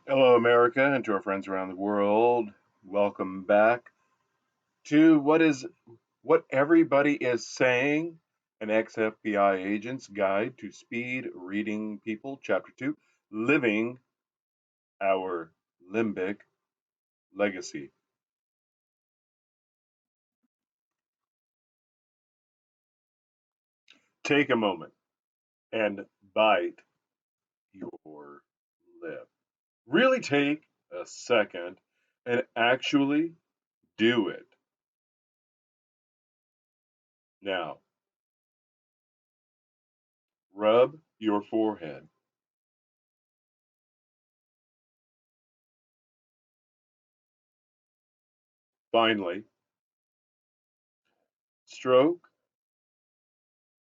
Hello, America, and to our friends around the world. Welcome back to what everybody is saying, an ex-FBI agent's guide to speed reading people, Chapter 2, Living Our Limbic Legacy. Take a moment and bite your lip. Really take a second and actually do it. Now, rub your forehead. Finally, stroke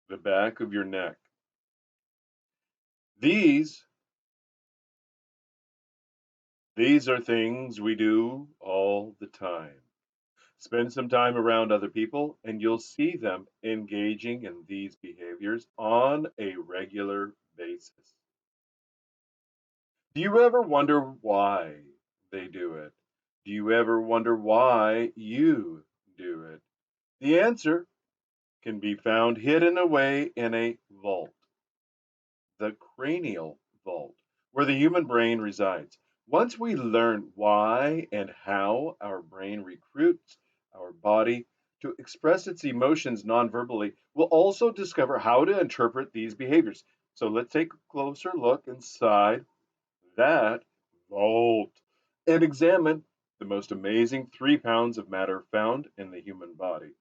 the back of your neck. These these are things we do all the time. Spend some time around other people and you'll see them engaging in these behaviors on a regular basis. Do you ever wonder why they do it? Do you ever wonder why you do it? The answer can be found hidden away in a vault, the cranial vault, where the human brain resides. Once we learn why and how our brain recruits our body to express its emotions non-verbally, we'll also discover how to interpret these behaviors. So let's take a closer look inside that vault and examine the most amazing 3 pounds of matter found in the human body.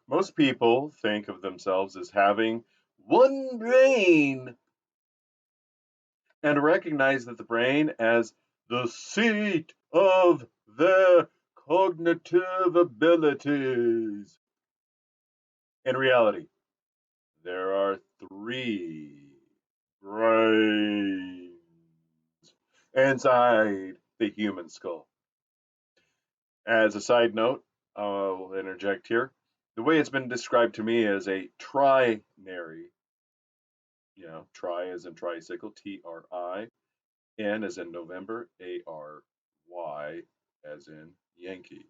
Most people think of themselves as having one brain and recognize that the brain as the seat of their cognitive abilities. In reality, there are three brains inside the human skull. As a side note, I'll interject here. The way it's been described to me as a trinary, tri as in tricycle, TRI, N as in November, ARY as in Yankee.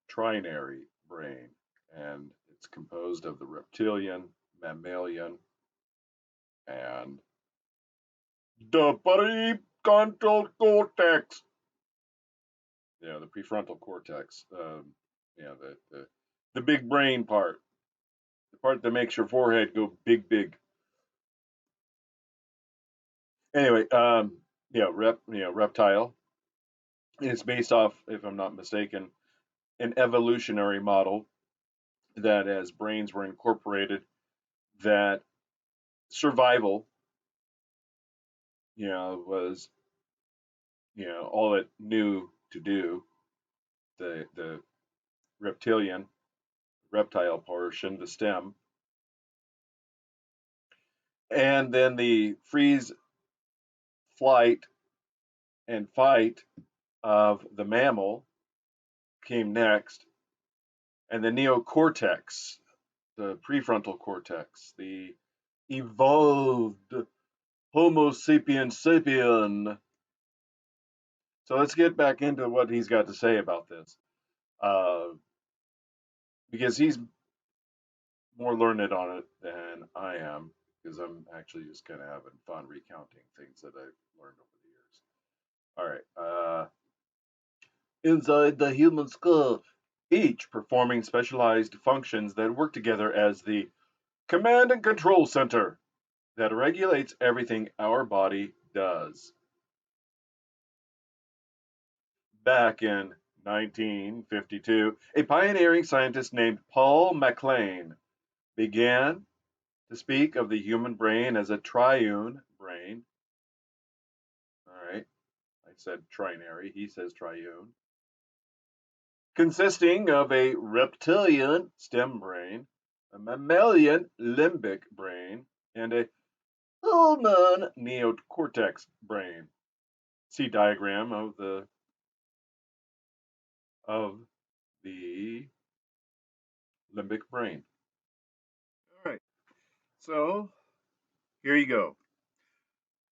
Trinary brain, and it's composed of the reptilian, mammalian, and the prefrontal cortex. The prefrontal cortex. The big brain part, the part that makes your forehead go big, big. Anyway, reptile. It's based off, if I'm not mistaken, an evolutionary model that as brains were incorporated, that survival, was, all it knew to do. The reptilian, reptile portion, the stem, and then the freeze, flight, and fight of the mammal came next, and the neocortex, the prefrontal cortex, the evolved Homo sapiens sapien. So let's get back into what he's got to say about this, uh, because he's more learned on it than I am, because I'm actually just kind of having fun recounting things that I've learned over the years. All right. Inside the human skull, each performing specialized functions that work together as the command and control center that regulates everything our body does. Back in 1952, a pioneering scientist named Paul MacLean began to speak of the human brain as a triune brain. All right, I said trinary, he says triune, consisting of a reptilian stem brain, a mammalian limbic brain, and a human neocortex brain. See diagram of the limbic brain. All right, so here you go.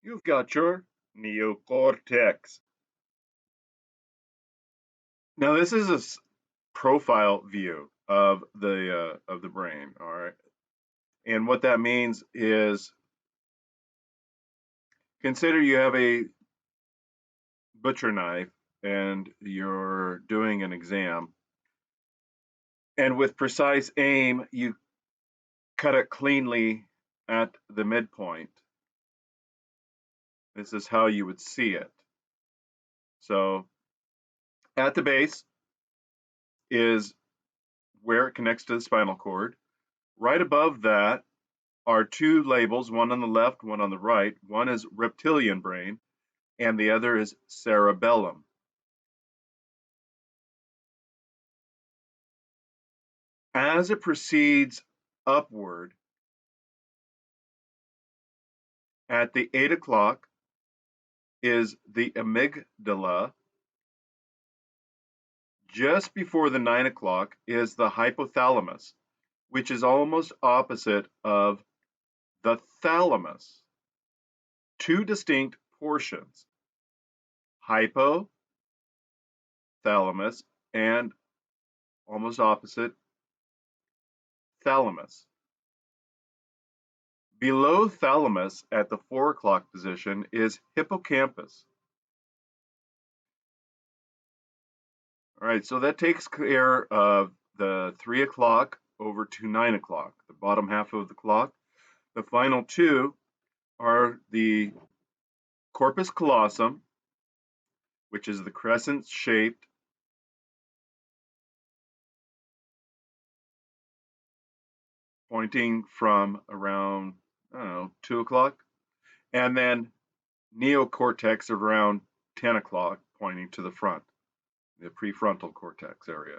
You've got your neocortex. Now, this is a profile view of the brain. All right, and what that means is, consider you have a butcher knife and you're doing an exam, and with precise aim, you cut it cleanly at the midpoint. This is how you would see it. So at the base is where it connects to the spinal cord. Right above that are two labels, one on the left, one on the right. One is reptilian brain, and the other is cerebellum. As it proceeds upward, at the 8 o'clock is the amygdala. Just before the 9 o'clock is the hypothalamus, which is almost opposite of the thalamus. Two distinct portions, hypothalamus and almost opposite thalamus. Below thalamus at the 4 o'clock position is hippocampus. All right, so that takes care of the 3 o'clock over to 9 o'clock, the bottom half of the clock. The final two are the corpus callosum, which is the crescent shaped pointing from around, I don't know, 2 o'clock, and then neocortex around 10 o'clock pointing to the front, the prefrontal cortex area.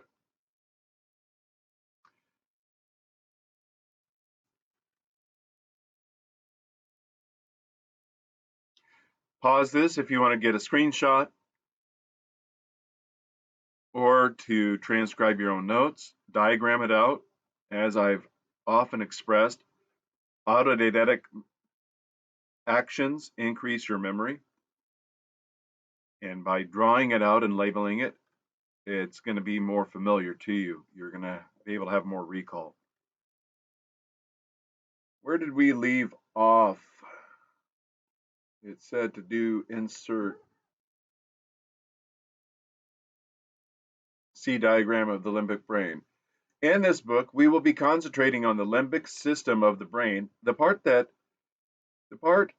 Pause this if you want to get a screenshot or to transcribe your own notes, diagram it out. As I've often expressed, autodidact actions increase your memory. And by drawing it out and labeling it, it's going to be more familiar to you. You're going to be able to have more recall. Where did we leave off? It said to do insert C diagram of the limbic brain. In this book, we will be concentrating on the limbic system of the brain, the part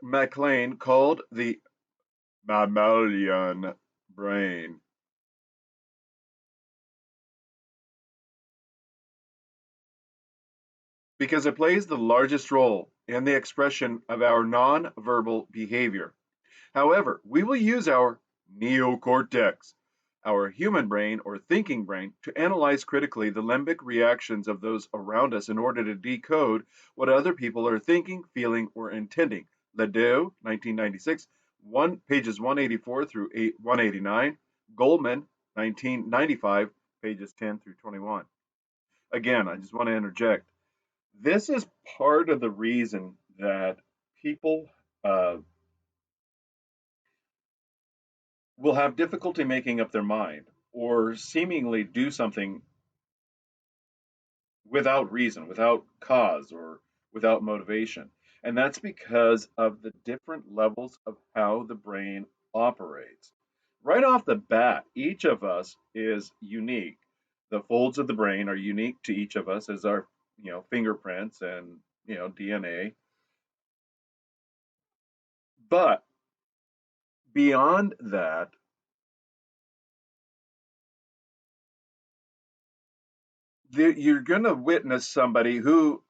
MacLean called the mammalian brain. Because it plays the largest role in the expression of our nonverbal behavior. However, we will use our neocortex, our human brain or thinking brain, to analyze critically the limbic reactions of those around us in order to decode what other people are thinking, feeling, or intending. Ledoux, 1996, pages 184 through 189. Goldman, 1995, pages 10 through 21. Again, I just want to interject. This is part of the reason that people will have difficulty making up their mind or seemingly do something without reason, without cause, or without motivation. And that's because of the different levels of how the brain operates. Right off the bat, each of us is unique. The folds of the brain are unique to each of us as our, fingerprints and, DNA. But beyond that, you're going to witness somebody who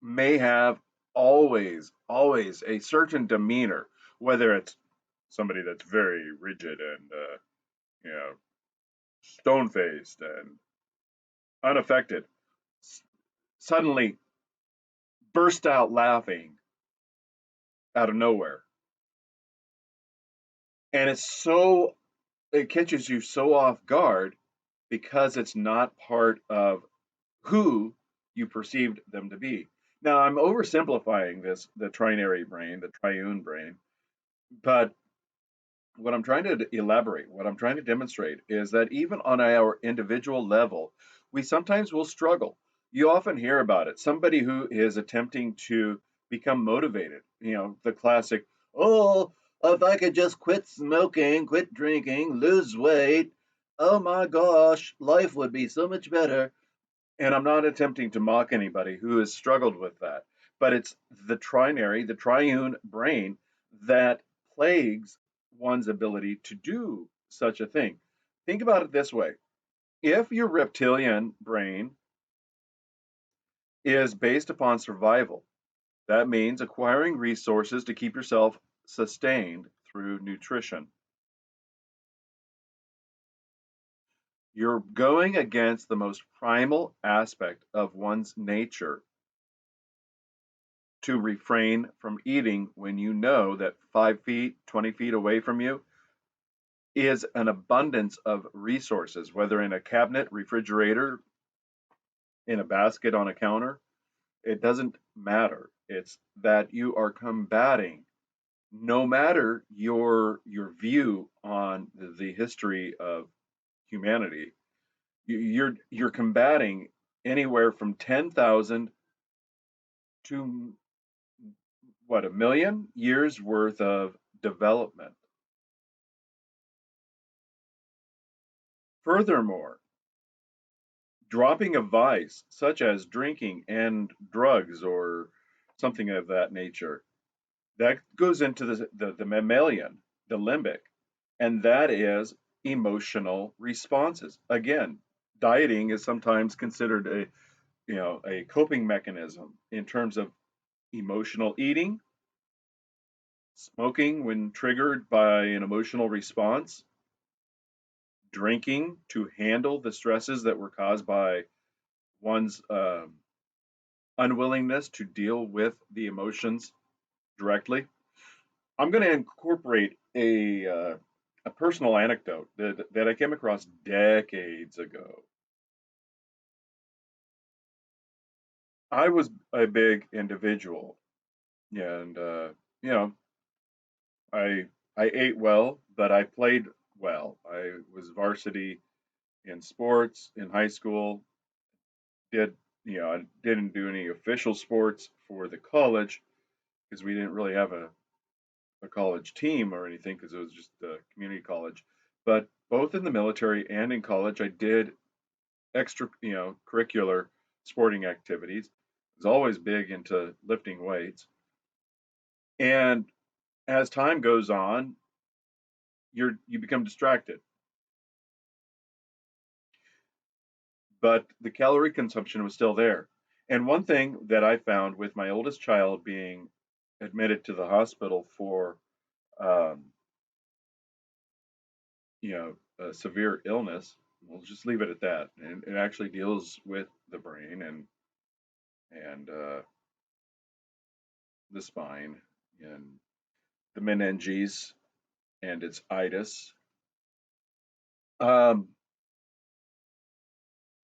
may have always a certain demeanor, whether it's somebody that's very rigid and, you know, stone faced and unaffected, suddenly burst out laughing out of nowhere. And it catches you so off guard because it's not part of who you perceived them to be. Now, I'm oversimplifying this, the trinary brain, the triune brain, But what I'm trying to elaborate, what I'm trying to demonstrate is that even on our individual level, we sometimes will struggle. You often hear about it. Somebody who is attempting to become motivated, the classic, oh, if I could just quit smoking, quit drinking, lose weight, oh my gosh, life would be so much better. And I'm not attempting to mock anybody who has struggled with that, but it's the trinary, the triune brain that plagues one's ability to do such a thing. Think about it this way: if your reptilian brain is based upon survival, that means acquiring resources to keep yourself sustained through nutrition. You're going against the most primal aspect of one's nature to refrain from eating when you know that 5 feet, 20 feet away from you is an abundance of resources, whether in a cabinet, refrigerator, in a basket on a counter. It doesn't matter. It's that you are combating, no matter your view on the history of humanity, you're combating anywhere from 10,000 to what, 1 million years worth of development. Furthermore, dropping a vice such as drinking and drugs or something of that nature, that goes into the mammalian, the limbic, and that is emotional responses. Again, dieting is sometimes considered a coping mechanism in terms of emotional eating, smoking when triggered by an emotional response, drinking to handle the stresses that were caused by one's unwillingness to deal with the emotions directly. I'm going to incorporate a personal anecdote that I came across decades ago. I was a big individual, and you know, I I ate well, but I played well. I was varsity in sports in high school. Did I didn't do any official sports for the college because we didn't really have a college team or anything because it was just a community college. But both in the military and in college, I did extra, curricular sporting activities. I was always big into lifting weights. And as time goes on, you become distracted. But the calorie consumption was still there. And one thing that I found with my oldest child being admitted to the hospital for um, a severe illness. We'll just leave it at that. And it actually deals with the brain and the spine and the meninges and its itis. Um,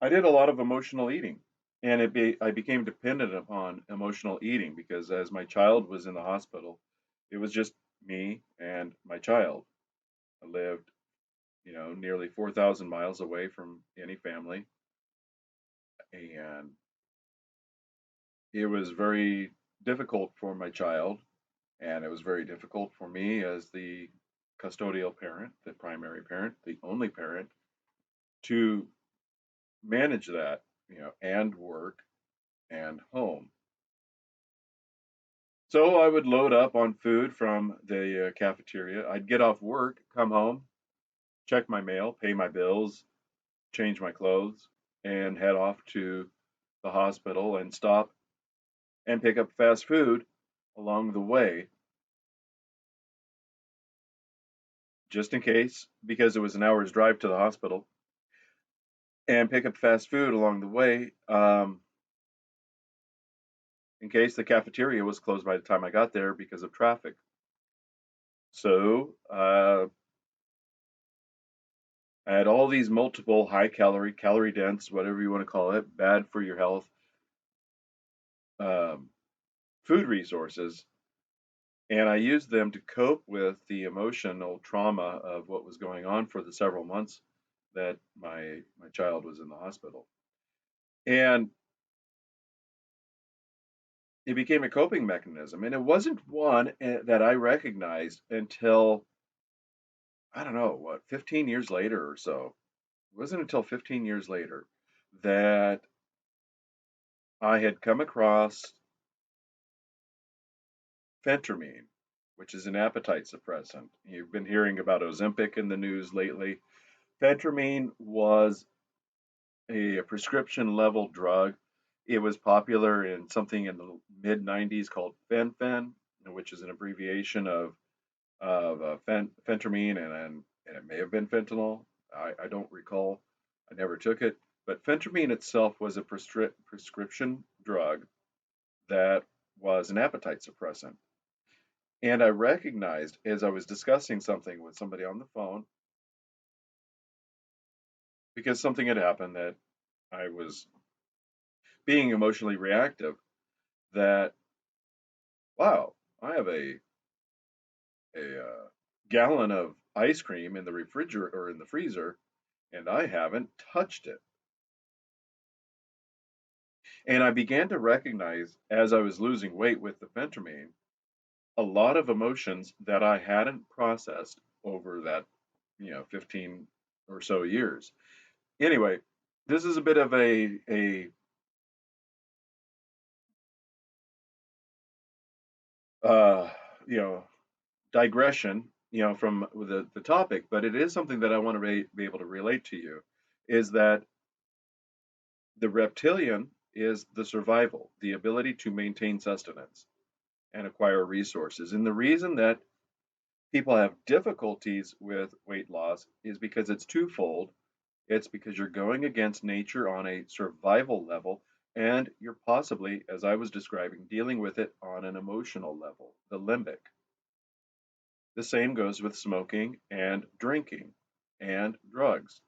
I did a lot of emotional eating, and I became dependent upon emotional eating because as my child was in the hospital, it was just me and my child. I lived, nearly 4,000 miles away from any family, and it was very difficult for my child, and it was very difficult for me as the custodial parent, the primary parent, the only parent, to manage that, and work and home. So I would load up on food from the cafeteria. I'd get off work, come home, check my mail, pay my bills, change my clothes, and head off to the hospital and stop and pick up fast food along the way, just in case, because it was an hour's drive to the hospital, and pick up fast food along the way in case the cafeteria was closed by the time I got there because of traffic. So I had all these multiple high calorie, calorie dense, whatever you want to call it, bad for your health, um, food resources. And I used them to cope with the emotional trauma of what was going on for the several months that my child was in the hospital. And it became a coping mechanism. And it wasn't one that I recognized until, I don't know, what, 15 years later or so. It wasn't until 15 years later that I had come across phentermine, which is an appetite suppressant. You've been hearing about Ozempic in the news lately. Phentermine was a prescription level drug. It was popular in something in the mid 90s called fen, which is an abbreviation of phentermine, and it may have been fentanyl. I don't recall. I never took it. But phentermine itself was a prescription drug that was an appetite suppressant. And I recognized as I was discussing something with somebody on the phone, because something had happened that I was being emotionally reactive, that, wow, I have a gallon of ice cream in the refrigerator or in the freezer, and I haven't touched it. And I began to recognize as I was losing weight with the phentermine, a lot of emotions that I hadn't processed over that, 15 or so years. Anyway, this is a bit of a uh, you know, digression, from the topic, but it is something that I want to be able to relate to you, is that the reptilian is the survival, the ability to maintain sustenance and acquire resources. And the reason that people have difficulties with weight loss is because it's twofold. It's because you're going against nature on a survival level, and you're possibly, as I was describing, dealing with it on an emotional level, the limbic. The same goes with smoking and drinking and drugs.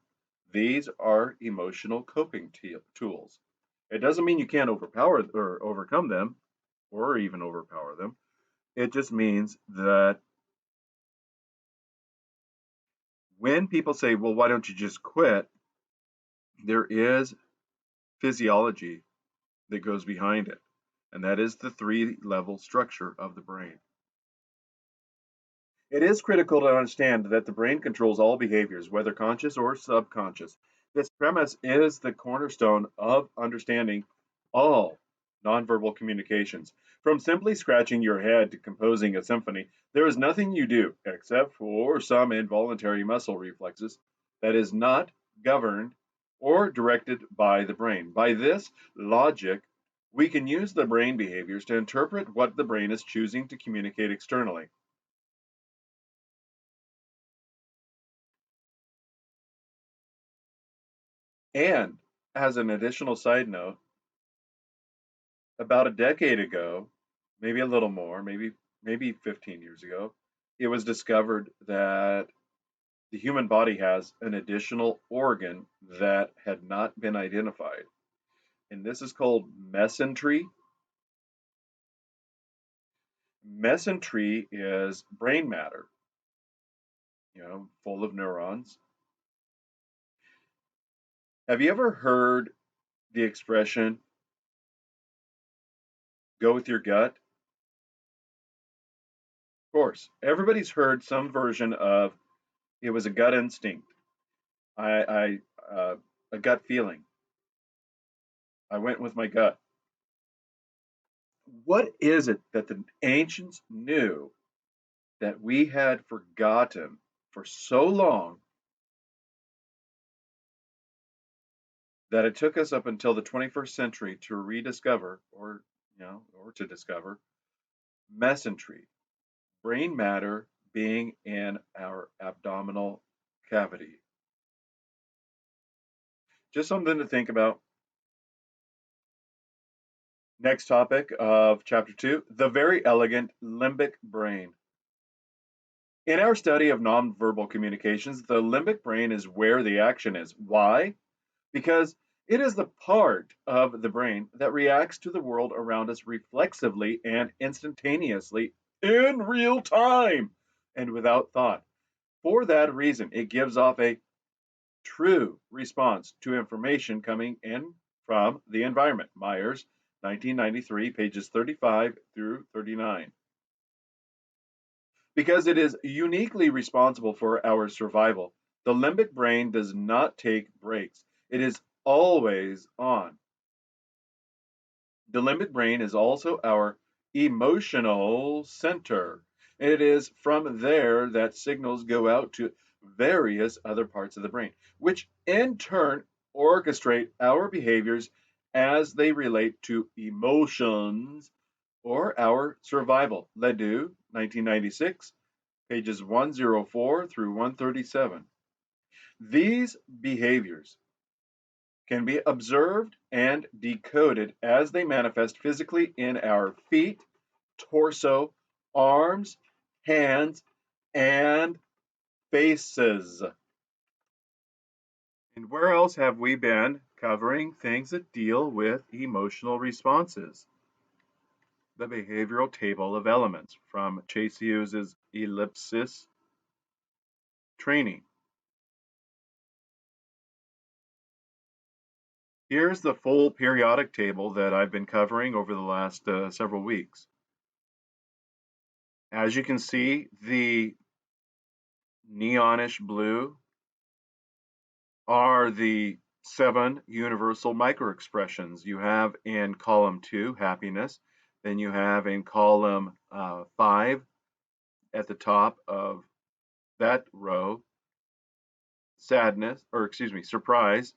These are emotional coping tools. It doesn't mean you can't overpower or overcome them or even overpower them. It just means that when people say, well, why don't you just quit? There is physiology that goes behind it, and that is the three-level structure of the brain. It is critical to understand that the brain controls all behaviors, whether conscious or subconscious. This premise is the cornerstone of understanding all nonverbal communications. From simply scratching your head to composing a symphony, there is nothing you do, except for some involuntary muscle reflexes, that is not governed or directed by the brain. By this logic, we can use the brain behaviors to interpret what the brain is choosing to communicate externally. And as an additional side note, about a decade ago, maybe a little more, maybe 15 years ago, it was discovered that the human body has an additional organ that had not been identified. And this is called mesentery. Mesentery is brain matter, full of neurons. Have you ever heard the expression, go with your gut? Of course, everybody's heard some version of it was a gut instinct. I a gut feeling. I went with my gut. What is it that the ancients knew that we had forgotten for so long that it took us up until the 21st century to rediscover, or to discover mesentery, brain matter being in our abdominal cavity? Just something to think about. Next topic of chapter 2, the very elegant limbic brain. In our study of nonverbal communications, the limbic brain is where the action is. Why? Because it is the part of the brain that reacts to the world around us reflexively and instantaneously in real time and without thought. For that reason, it gives off a true response to information coming in from the environment. Myers, 1993, pages 35 through 39. Because it is uniquely responsible for our survival, the limbic brain does not take breaks. It is always on. The limbic brain is also our emotional center. It is from there that signals go out to various other parts of the brain, which in turn orchestrate our behaviors as they relate to emotions or our survival. Ledoux, 1996, pages 104 through 137. These behaviors can be observed and decoded as they manifest physically in our feet, torso, arms, hands, and faces. And where else have we been covering things that deal with emotional responses? The behavioral table of elements from Chase Hughes' Ellipsis training. Here's the full periodic table that I've been covering over the last several weeks. As you can see, the neonish blue are the 7 universal microexpressions you have in column 2, happiness. Then you have in column 5 at the top of that row, sadness, or excuse me, surprise.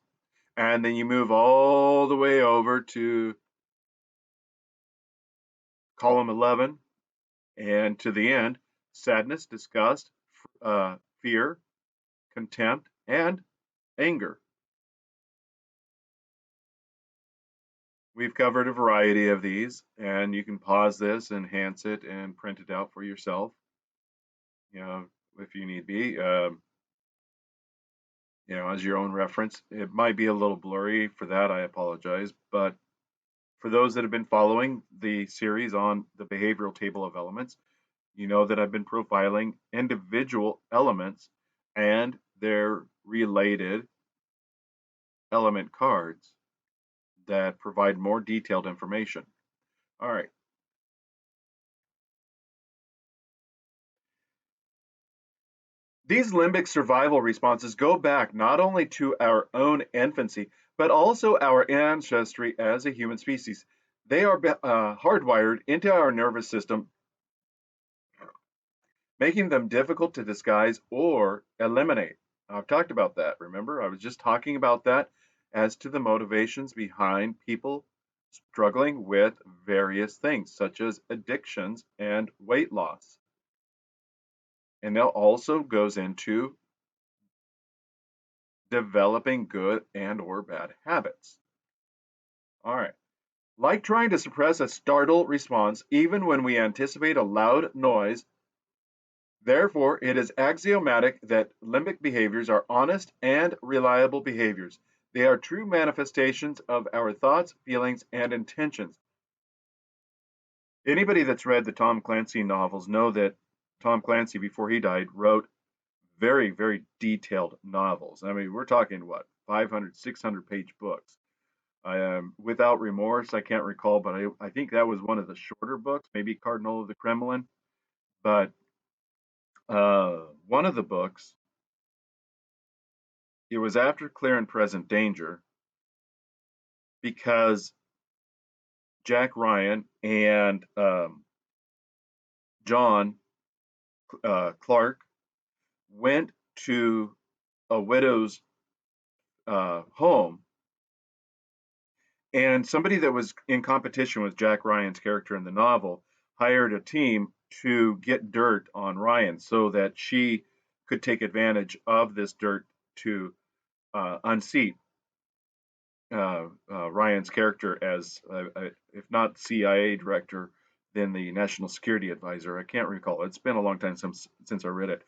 And then you move all the way over to column 11 and to the end, sadness, disgust, fear, contempt, and anger. We've covered a variety of these, and you can pause this, enhance it, and print it out for yourself, if you need be, as your own reference. It might be a little blurry for that, I apologize, but for those that have been following the series on the behavioral table of elements, you know that I've been profiling individual elements and their related element cards that provide more detailed information. All right. These limbic survival responses go back not only to our own infancy, but also our ancestry as a human species. They are hardwired into our nervous system, making them difficult to disguise or eliminate. I've talked about that. Remember, I was just talking about that as to the motivations behind people struggling with various things, such as addictions and weight loss. And that also goes into developing good and or bad habits. All right. Like trying to suppress a startle response even when we anticipate a loud noise, therefore it is axiomatic that limbic behaviors are honest and reliable behaviors. They are true manifestations of our thoughts, feelings, and intentions. Anybody that's read the Tom Clancy novels know that Tom Clancy, before he died, wrote very, very detailed novels. I mean, we're talking what, 500, 600 page books. Without Remorse, I can't recall, but I think that was one of the shorter books, maybe Cardinal of the Kremlin. But one of the books, it was after Clear and Present Danger, because Jack Ryan and John Clark went to a widow's home, and somebody that was in competition with Jack Ryan's character in the novel hired a team to get dirt on Ryan so that she could take advantage of this dirt to unseat Ryan's character as, if not CIA director, then the National Security Advisor. I can't recall. It's been a long time since I read it.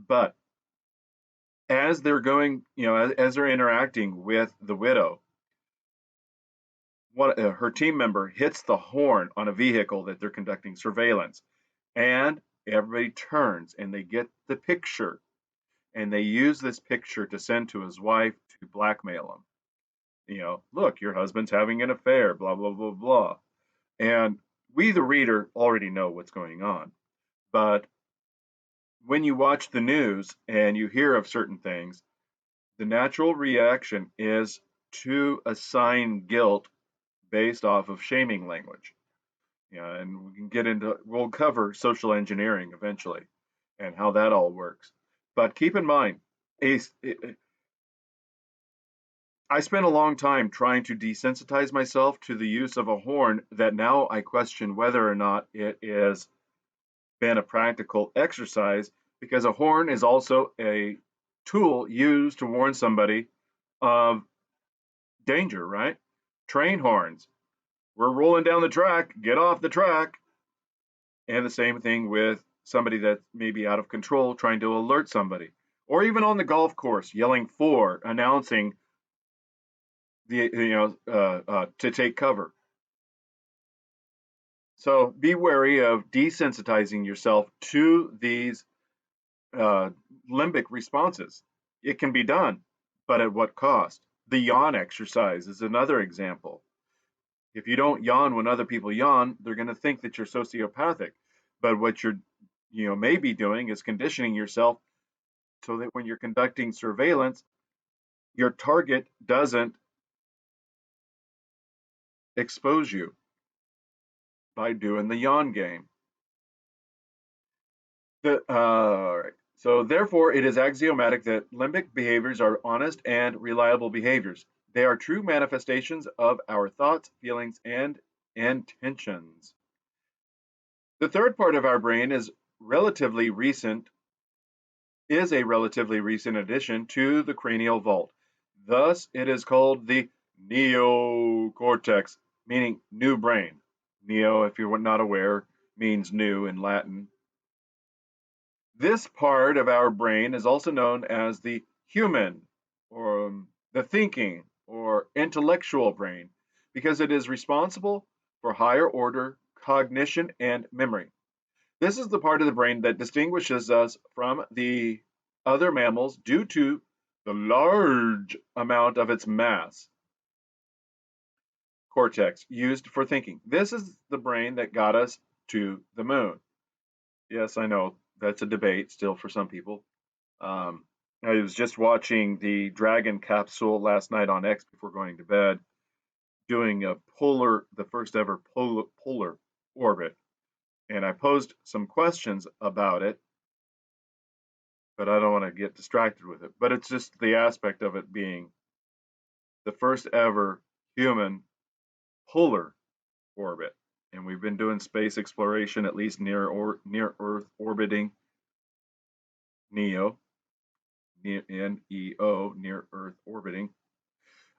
But as they're going, as they're interacting with the widow, her team member hits the horn on a vehicle that they're conducting surveillance. And everybody turns and they get the picture, and they use this picture to send to his wife to blackmail him. Look, your husband's having an affair, blah, blah, blah, blah. And we, the reader, already know what's going on. But when you watch the news and you hear of certain things, the natural reaction is to assign guilt based off of shaming language. And we'll cover social engineering eventually and how that all works. But keep in mind, I spent a long time trying to desensitize myself to the use of a horn that now I question whether or not it has been a practical exercise, because a horn is also a tool used to warn somebody of danger, right? Train horns. We're rolling down the track, get off the track. And the same thing with somebody that may be out of control trying to alert somebody. Or even on the golf course, yelling for, announcing to take cover. So be wary of desensitizing yourself to these limbic responses. It can be done, but at what cost? The yawn exercise is another example. If you don't yawn when other people yawn, they're going to think that you're sociopathic. But what you're maybe doing is conditioning yourself so that when you're conducting surveillance, your target doesn't expose you by doing the yawn game. All right. So therefore, it is axiomatic that limbic behaviors are honest and reliable behaviors. They are true manifestations of our thoughts, feelings, and intentions. The third part of our brain is a relatively recent addition to the cranial vault. Thus, it is called the neocortex, meaning new brain. Neo, if you're not aware, means new in Latin. This part of our brain is also known as the human, or the thinking, or intellectual brain, because it is responsible for higher order cognition and memory. This is the part of the brain that distinguishes us from the other mammals due to the large amount of its mass. Cortex used for thinking. This is the brain that got us to the moon. Yes, I know that's a debate still for some people. I was just watching the Dragon capsule last night on X before going to bed, doing the first ever polar orbit. And I posed some questions about it, but I don't want to get distracted with it. But it's just the aspect of it being the first ever human polar orbit. And we've been doing space exploration, at least near Earth orbiting, NEO, NEO, near Earth orbiting,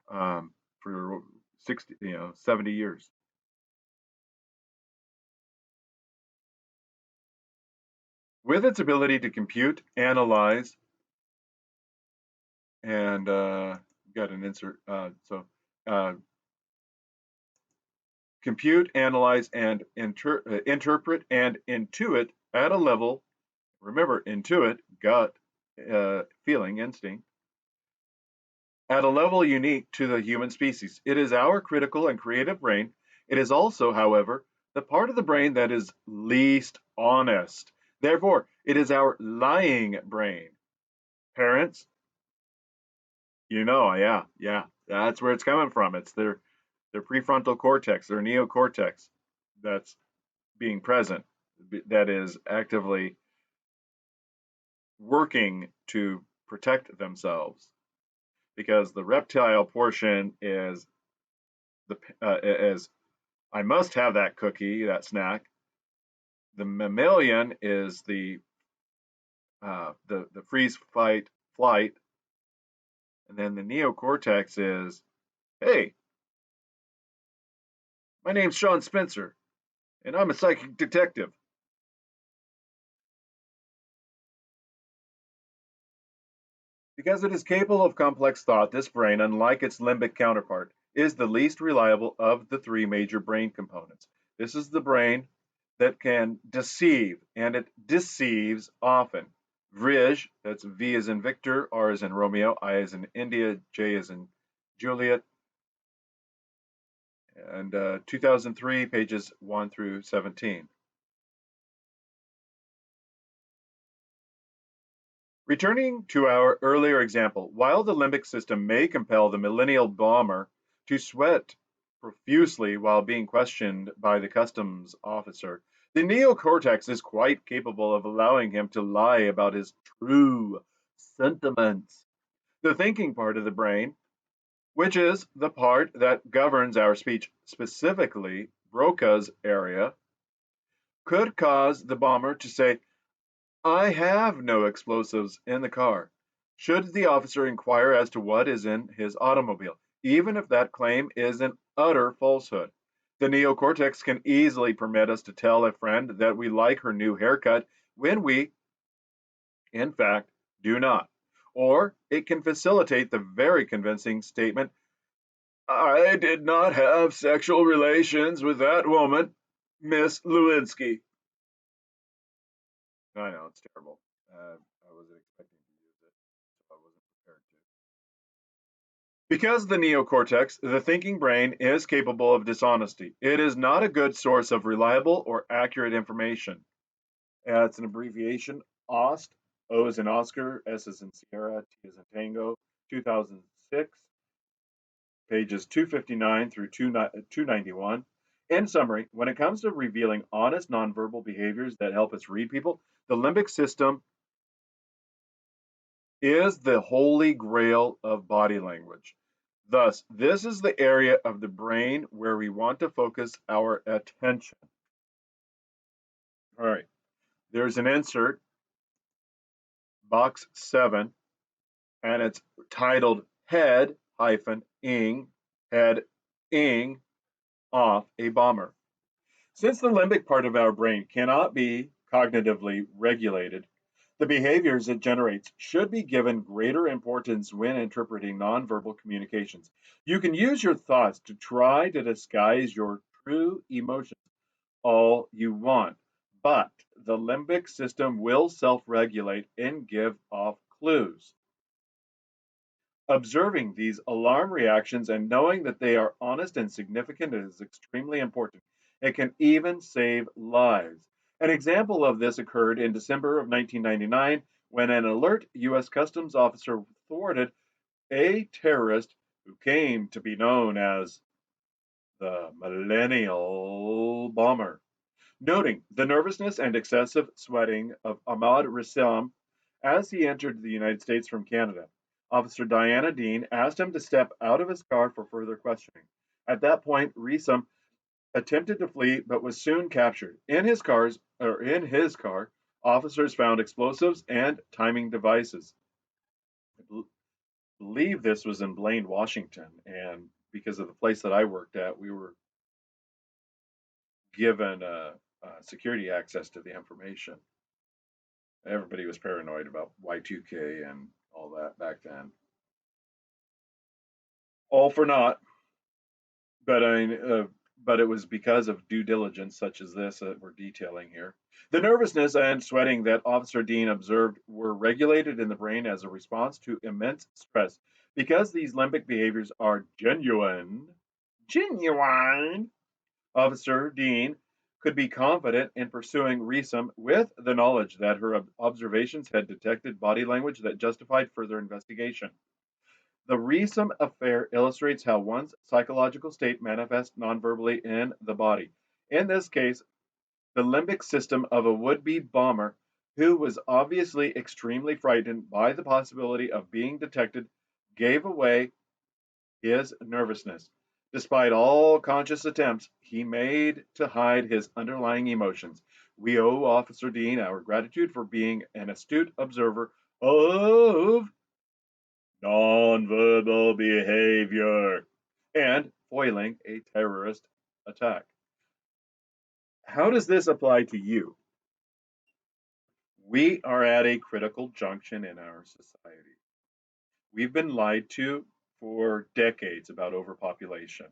for 70 years. With its ability to compute, analyze, and got an insert. Compute, analyze, and interpret and intuit at a level. Remember, intuit, gut, feeling, instinct, at a level unique to the human species. It is our critical and creative brain. It is also, however, the part of the brain that is least honest. Therefore, it is our lying brain. Parents, yeah, that's where it's coming from. It's their prefrontal cortex, their neocortex, that's being present, that is actively working to protect themselves, because the reptile portion is I must have that cookie, that snack. The mammalian is the freeze, fight, flight, and then the neocortex is, hey, my name's Sean Spencer, and I'm a psychic detective. Because it is capable of complex thought, this brain, unlike its limbic counterpart, is the least reliable of the three major brain components. This is the brain that can deceive, and it deceives often. Vrij, that's V as in Victor, R as in Romeo, I as in India, J as in Juliet, and 2003, pages 1 through 17. Returning to our earlier example, while the limbic system may compel the millennial bomber to sweat profusely while being questioned by the customs officer, the neocortex is quite capable of allowing him to lie about his true sentiments. The thinking part of the brain, which is the part that governs our speech, specifically Broca's area, could cause the bomber to say, "I have no explosives in the car," should the officer inquire as to what is in his automobile, even if that claim is an utter falsehood. The neocortex can easily permit us to tell a friend that we like her new haircut when we, in fact, do not. Or it can facilitate the very convincing statement, "I did not have sexual relations with that woman, Miss Lewinsky." I know, it's terrible. I wasn't expecting to use it, so I wasn't prepared to. Because the neocortex, the thinking brain, is capable of dishonesty, it is not a good source of reliable or accurate information. It's an abbreviation, OST, O is in Oscar, S is in Sierra, T is in Tango, 2006, pages 259 through 291. In summary, when it comes to revealing honest nonverbal behaviors that help us read people, the limbic system is the holy grail of body language. Thus, this is the area of the brain where we want to focus our attention. All right, there's an insert, box 7, and it's titled Head hyphen ing, head ing off a bomber. Since the limbic part of our brain cannot be cognitively regulated, the behaviors it generates should be given greater importance when interpreting nonverbal communications. You can use your thoughts to try to disguise your true emotions all you want, but the limbic system will self regulate and give off clues. Observing these alarm reactions and knowing that they are honest and significant is extremely important. It can even save lives. An example of this occurred in December of 1999 when an alert U.S. Customs officer thwarted a terrorist who came to be known as the Millennial Bomber. Noting the nervousness and excessive sweating of Ahmad Rissam as he entered the United States from Canada, Officer Diana Dean asked him to step out of his car for further questioning. At that point, Rissam attempted to flee but was soon captured. In his car, officers found explosives and timing devices. I believe this was in Blaine, Washington, and because of the place that I worked at, we were given security access to the information. Everybody was paranoid about Y2K and all that back then. All for naught, but but it was because of due diligence such as this that we're detailing here. The nervousness and sweating that Officer Dean observed were regulated in the brain as a response to immense stress. Because these limbic behaviors are genuine, Officer Dean could be confident in pursuing Reesum with the knowledge that her observations had detected body language that justified further investigation. The Reesum affair illustrates how one's psychological state manifests nonverbally in the body. In this case, the limbic system of a would-be bomber who was obviously extremely frightened by the possibility of being detected gave away his nervousness. Despite all conscious attempts he made to hide his underlying emotions, we owe Officer Dean our gratitude for being an astute observer of nonverbal behavior and foiling a terrorist attack. How does this apply to you? We are at a critical junction in our society. We've been lied to for decades about overpopulation.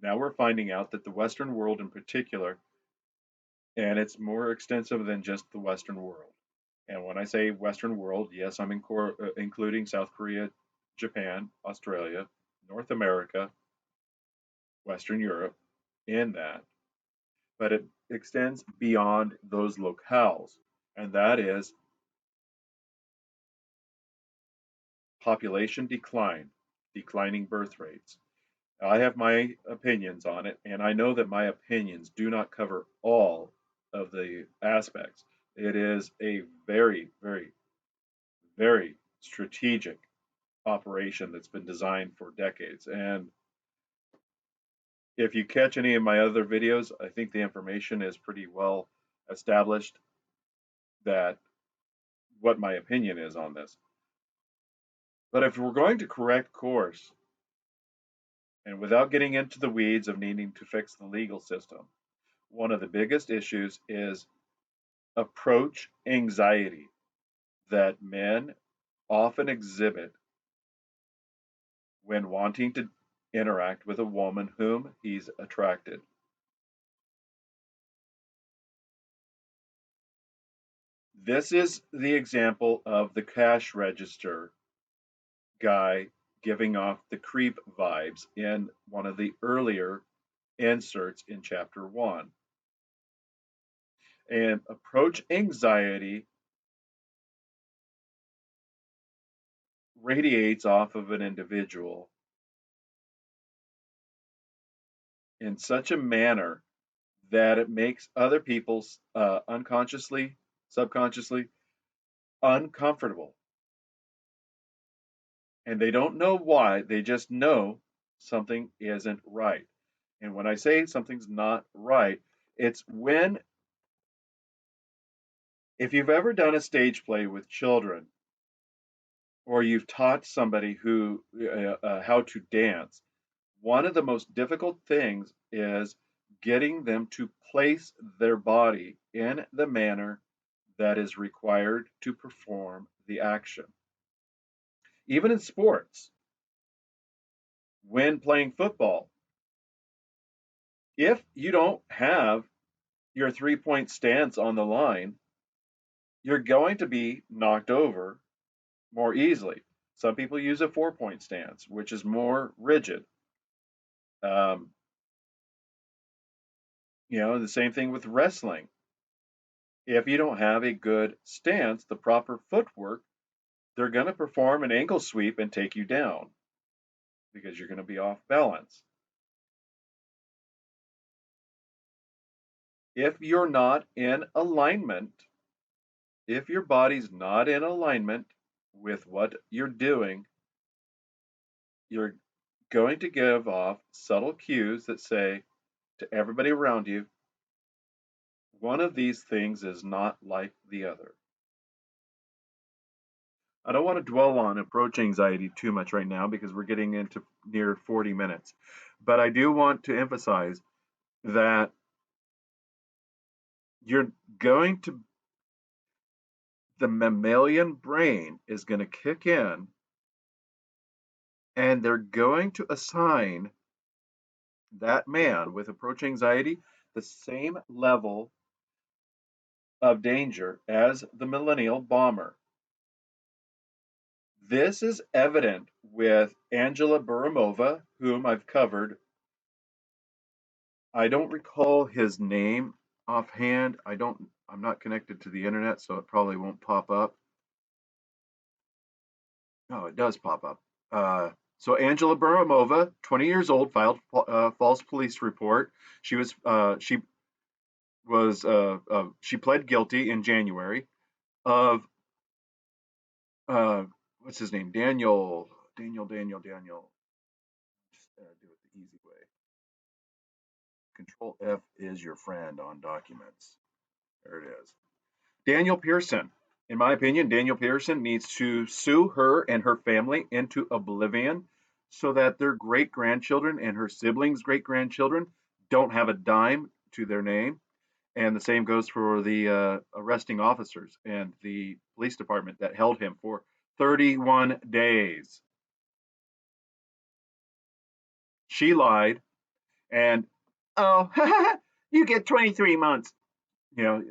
Now we're finding out that the Western world in particular and it's more extensive than just the Western world. And when I say Western world, yes, I'm including South Korea, Japan, Australia, North America, Western Europe in that, but it extends beyond those locales, and that is population decline, declining birth rates. I have my opinions on it, and I know that my opinions do not cover all of the aspects. It is a very, very, very strategic operation that's been designed for decades. And if you catch any of my other videos, I think the information is pretty well established that what my opinion is on this. But if we're going to correct course, and without getting into the weeds of needing to fix the legal system, one of the biggest issues is approach anxiety that men often exhibit when wanting to interact with a woman whom he's attracted. This is the example of the cash register guy giving off the creep vibes in one of the earlier inserts in chapter 1. And approach anxiety radiates off of an individual in such a manner that it makes other people unconsciously, subconsciously uncomfortable. And they don't know why, they just know something isn't right. And when I say something's not right, it's when, if you've ever done a stage play with children, or you've taught somebody how to dance, one of the most difficult things is getting them to place their body in the manner that is required to perform the action. Even in sports, when playing football, if you don't have your 3 point stance on the line, you're going to be knocked over more easily. Some people use a 4 point stance, which is more rigid. Um, the same thing with wrestling. If you don't have a good stance, the proper footwork, they're going to perform an ankle sweep and take you down because you're going to be off balance. If you're not in alignment, if your body's not in alignment with what you're doing, you're going to give off subtle cues that say to everybody around you, one of these things is not like the other. I don't want to dwell on approach anxiety too much right now because we're getting into near 40 minutes. But I do want to emphasize that you're going to, the mammalian brain is going to kick in and they're going to assign that man with approach anxiety the same level of danger as the millennial bomber. This is evident with Angela Burimova, whom I've covered. I don't recall his name offhand. I'm not connected to the internet, so it probably won't pop up. No, it does pop up. So Angela Burimova, 20 years old, filed false police report. She pled guilty in January of uh, what's his name? Daniel. Just, do it the easy way. Control F is your friend on documents. There it is. Daniel Pearson. In my opinion, Daniel Pearson needs to sue her and her family into oblivion so that their great grandchildren and her siblings' great grandchildren don't have a dime to their name. And the same goes for the arresting officers and the police department that held him for 31 days. She lied, and oh, you get 23 months. You know,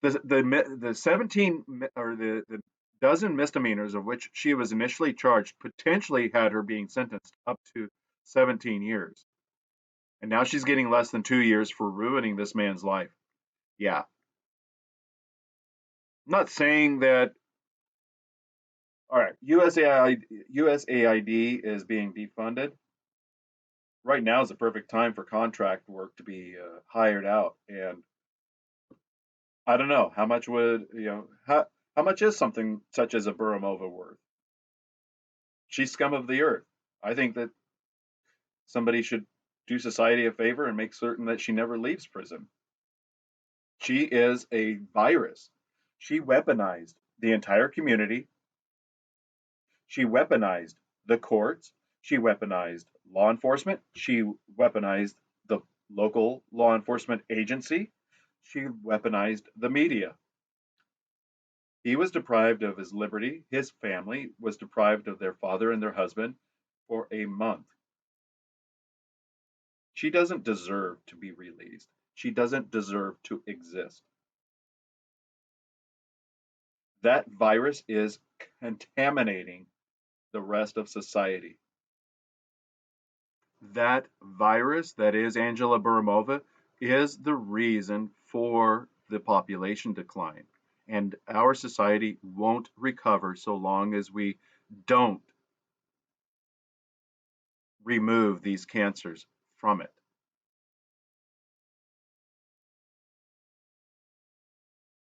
the 17 or the dozen misdemeanors of which she was initially charged potentially had her being sentenced up to 17 years. And now she's getting less than 2 years for ruining this man's life. Yeah. I'm not saying that, all right, USAID is being defunded. Right now is the perfect time for contract work to be hired out. And I don't know how much would, how much is something such as a Buramova worth? She's scum of the earth. I think that somebody should do society a favor and make certain that she never leaves prison. She is a virus. She weaponized the entire community. She weaponized the courts. She weaponized law enforcement. She weaponized the local law enforcement agency. She weaponized the media. He was deprived of his liberty. His family was deprived of their father and their husband for a month. She doesn't deserve to be released. She doesn't deserve to exist. That virus is contaminating the rest of society. That virus, that is Angela Buramova, is the reason for the population decline. And our society won't recover so long as we don't remove these cancers from it.